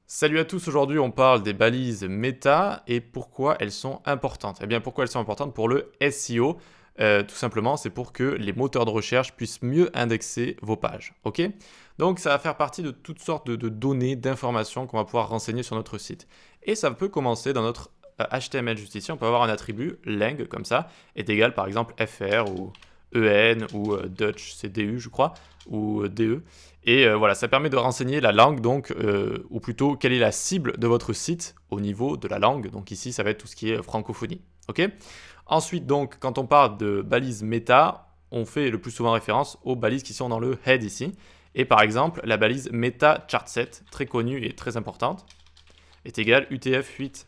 Salut à tous, aujourd'hui on parle des balises méta et pourquoi elles sont importantes. Eh bien pourquoi elles sont importantes pour le SEO. Tout simplement c'est pour que les moteurs de recherche puissent mieux indexer vos pages. Ok. Donc ça va faire partie de toutes sortes de données, d'informations qu'on va pouvoir renseigner sur notre site. Et ça peut commencer dans notre HTML juste ici, on peut avoir un attribut lang comme ça, est égal par exemple fr ou en ou Dutch, c'est du je crois, ou de. Et voilà, ça permet de renseigner la langue, donc, ou plutôt quelle est la cible de votre site au niveau de la langue. Donc ici, ça va être tout ce qui est francophonie. Ok. Ensuite, donc, quand on parle de balises méta, on fait le plus souvent référence aux balises qui sont dans le head ici. Et par exemple, la balise meta chartset, très connue et très importante, est égale UTF-8.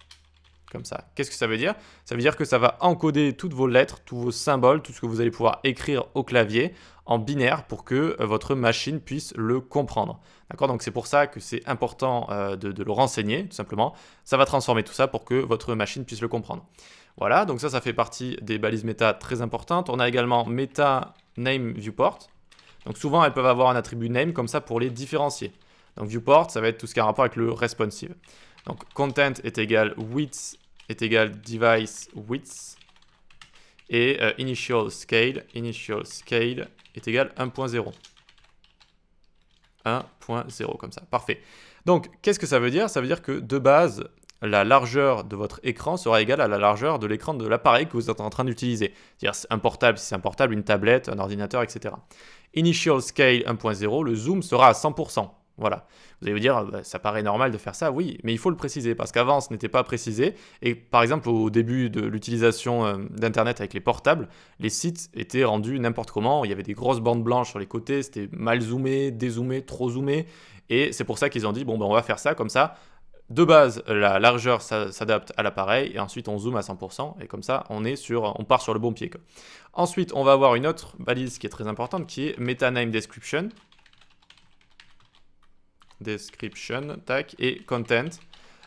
Comme ça. Qu'est-ce que ça veut dire? Ça veut dire que ça va encoder toutes vos lettres, tous vos symboles, tout ce que vous allez pouvoir écrire au clavier en binaire pour que votre machine puisse le comprendre. D'accord? Donc c'est pour ça que c'est important de le renseigner, tout simplement. Ça va transformer tout ça pour que votre machine puisse le comprendre. Voilà, donc ça fait partie des balises méta très importantes. On a également meta name viewport. Donc souvent, elles peuvent avoir un attribut name comme ça pour les différencier. Donc viewport, ça va être tout ce qui a un rapport avec le responsive. Donc content est égal width est égal device width et initial scale est égal 1.0. 1.0 comme ça, parfait. Donc qu'est-ce que ça veut dire? Ça veut dire que de base, la largeur de votre écran sera égale à la largeur de l'écran de l'appareil que vous êtes en train d'utiliser. C'est-à-dire un portable si c'est un portable, une tablette, un ordinateur, etc. Initial scale 1.0, le zoom sera à 100%. Voilà. Vous allez vous dire, ça paraît normal de faire ça, oui, mais il faut le préciser parce qu'avant, ce n'était pas précisé. Et par exemple, au début de l'utilisation d'Internet avec les portables, les sites étaient rendus n'importe comment. Il y avait des grosses bandes blanches sur les côtés, c'était mal zoomé, dézoomé, trop zoomé. Et c'est pour ça qu'ils ont dit, bon, ben, on va faire ça comme ça. De base, la largeur s'adapte à l'appareil et ensuite on zoome à 100% et comme ça on part sur le bon pied. Ensuite, on va avoir une autre balise qui est très importante qui est meta name description. Tac, et content.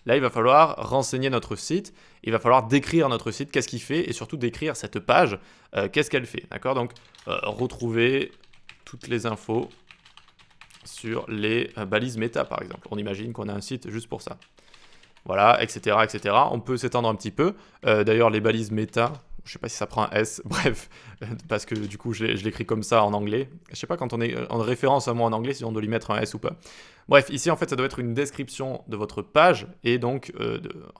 Là, il va falloir renseigner notre site, il va falloir décrire notre site, qu'est-ce qu'il fait, et surtout décrire cette page, qu'est-ce qu'elle fait, d'accord? Donc, retrouver toutes les infos sur les balises méta, par exemple. On imagine qu'on a un site juste pour ça. Voilà, etc., etc. On peut s'étendre un petit peu. D'ailleurs, les balises méta, je ne sais pas si ça prend un S, bref, parce que du coup, je l'écris comme ça en anglais. Je ne sais pas quand on est en référence à moi en anglais, si on doit lui mettre un S ou pas. Bref, ici, en fait, ça doit être une description de votre page, et donc,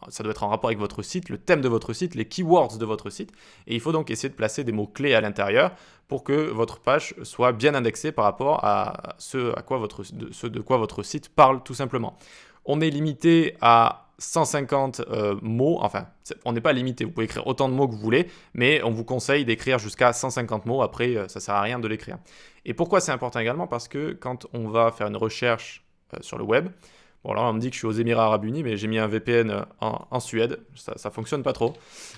ça doit être en rapport avec votre site, le thème de votre site, les keywords de votre site, et il faut donc essayer de placer des mots-clés à l'intérieur pour que votre page soit bien indexée par rapport à ce de quoi votre site parle, tout simplement. On est limité à 150 mots, enfin, on n'est pas limité, vous pouvez écrire autant de mots que vous voulez, mais on vous conseille d'écrire jusqu'à 150 mots, après ça ne sert à rien de l'écrire. Et pourquoi c'est important également? Parce que quand on va faire une recherche sur le web, bon là on me dit que je suis aux Émirats Arabes Unis, mais j'ai mis un VPN en Suède, ça ne fonctionne pas trop.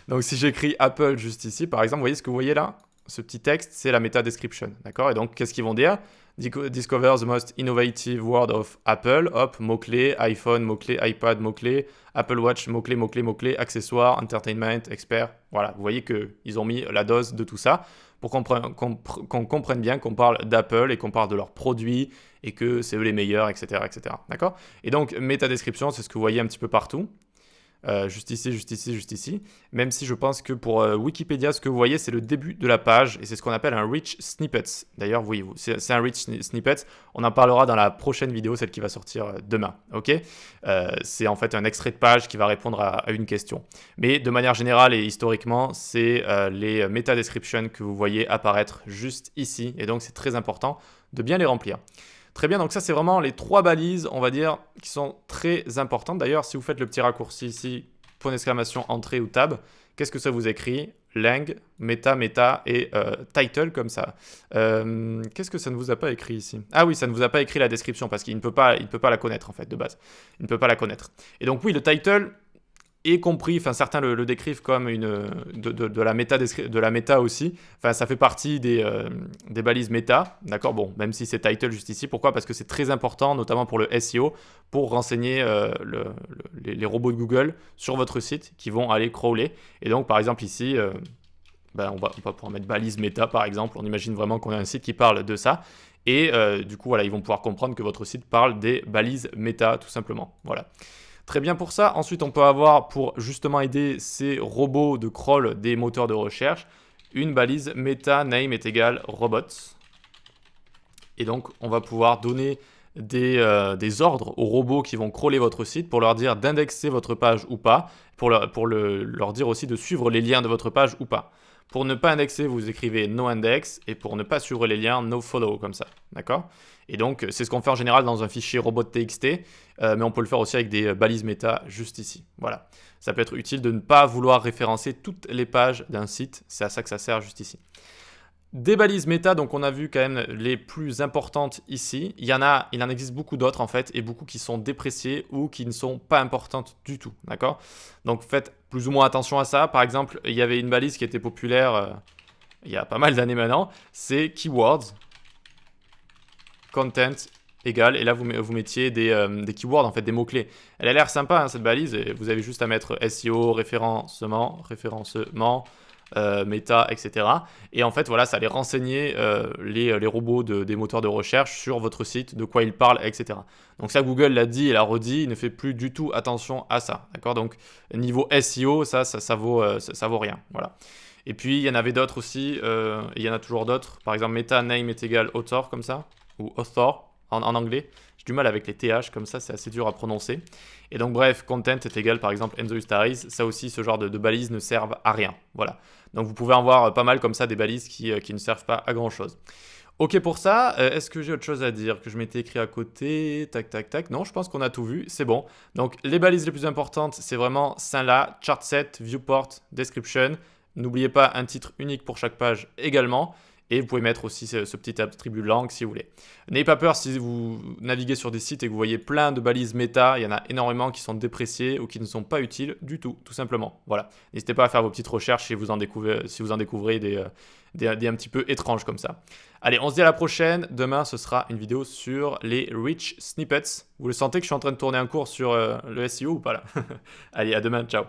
Donc si j'écris Apple juste ici, par exemple, vous voyez ce que vous voyez là? Ce petit texte, c'est la meta description, d'accord? Et donc qu'est-ce qu'ils vont dire? Discover the most innovative word of Apple, hop, mots-clés, iPhone, mots-clés, iPad, mots-clés, Apple Watch, mots-clés, mots-clés, mots-clés, accessoires, entertainment, expert. Voilà, vous voyez qu'ils ont mis la dose de tout ça pour qu'on comprenne bien qu'on parle d'Apple et qu'on parle de leurs produits et que c'est eux les meilleurs, etc. etc. D'accord? Et donc, métadescription, c'est ce que vous voyez un petit peu partout. Juste ici, juste ici, juste ici. Même si je pense que pour Wikipédia, ce que vous voyez, c'est le début de la page et c'est ce qu'on appelle un rich snippets. D'ailleurs, oui, c'est un rich snippets. On en parlera dans la prochaine vidéo, celle qui va sortir demain. Ok, c'est en fait un extrait de page qui va répondre à une question. Mais de manière générale et historiquement, c'est les meta descriptions que vous voyez apparaître juste ici. Et donc, c'est très important de bien les remplir. Très bien, donc ça c'est vraiment les trois balises, on va dire, qui sont très importantes. D'ailleurs, si vous faites le petit raccourci ici, point d'exclamation, entrée ou tab, qu'est-ce que ça vous écrit? Lang, meta et title comme ça. Qu'est-ce que ça ne vous a pas écrit ici? Ah oui, ça ne vous a pas écrit la description parce qu'il ne peut pas la connaître en fait de base. Il ne peut pas la connaître. Et donc oui, le title est compris, enfin certains le décrivent comme de la méta aussi. Enfin, ça fait partie des balises méta, d'accord? Bon, même si c'est title juste ici, pourquoi? Parce que c'est très important, notamment pour le SEO, pour renseigner les robots de Google sur votre site qui vont aller crawler. Et donc, par exemple ici, on va pouvoir mettre balise méta par exemple. On imagine vraiment qu'on a un site qui parle de ça. Et du coup, voilà, ils vont pouvoir comprendre que votre site parle des balises méta, tout simplement. Voilà. Très bien pour ça. Ensuite, on peut avoir, pour justement aider ces robots de crawl des moteurs de recherche, une balise meta name est égal robots. Et donc, on va pouvoir donner des ordres aux robots qui vont crawler votre site pour leur dire d'indexer votre page ou pas, pour leur dire aussi de suivre les liens de votre page ou pas. Pour ne pas indexer, vous écrivez no index, et pour ne pas suivre les liens, no follow, comme ça. D'accord? Et donc, c'est ce qu'on fait en général dans un fichier robot.txt, mais on peut le faire aussi avec des balises méta juste ici. Voilà. Ça peut être utile de ne pas vouloir référencer toutes les pages d'un site. C'est à ça que ça sert juste ici. Des balises méta, donc on a vu quand même les plus importantes ici. Il en existe beaucoup d'autres en fait, et beaucoup qui sont dépréciées ou qui ne sont pas importantes du tout, d'accord? Donc faites plus ou moins attention à ça. Par exemple, il y avait une balise qui était populaire il y a pas mal d'années maintenant, c'est keywords, content égal, et là vous mettiez des keywords, en fait, des mots-clés. Elle a l'air sympa cette balise, et vous avez juste à mettre SEO, référencement, méta, etc. Et en fait, voilà, ça allait renseigner les robots des moteurs de recherche sur votre site, de quoi ils parlent, etc. Donc ça, Google l'a dit et l'a redit, il ne fait plus du tout attention à ça, d'accord? Donc niveau SEO, ça vaut rien, voilà. Et puis, il y en avait d'autres aussi, il y en a toujours d'autres. Par exemple, meta name est égal author, comme ça, ou author en anglais. J'ai du mal avec les TH, comme ça, c'est assez dur à prononcer. Et donc, bref, content est égal, par exemple, and the stories. Ça aussi, ce genre de balises ne servent à rien. Voilà. Donc, vous pouvez en voir pas mal comme ça, des balises qui ne servent pas à grand-chose. Ok pour ça, est-ce que j'ai autre chose à dire que je m'étais écrit à côté? Tac, tac, tac. Non, je pense qu'on a tout vu, c'est bon. Donc, les balises les plus importantes, c'est vraiment celle-là, chart set, viewport, description. N'oubliez pas un titre unique pour chaque page également. Et vous pouvez mettre aussi ce petit attribut langue si vous voulez. N'ayez pas peur si vous naviguez sur des sites et que vous voyez plein de balises méta, il y en a énormément qui sont dépréciées ou qui ne sont pas utiles du tout simplement. Voilà. N'hésitez pas à faire vos petites recherches si vous en découvrez des un petit peu étranges comme ça. Allez, on se dit à la prochaine. Demain, ce sera une vidéo sur les rich snippets. Vous le sentez que je suis en train de tourner un cours sur le SEO ou pas là? Allez, à demain, ciao.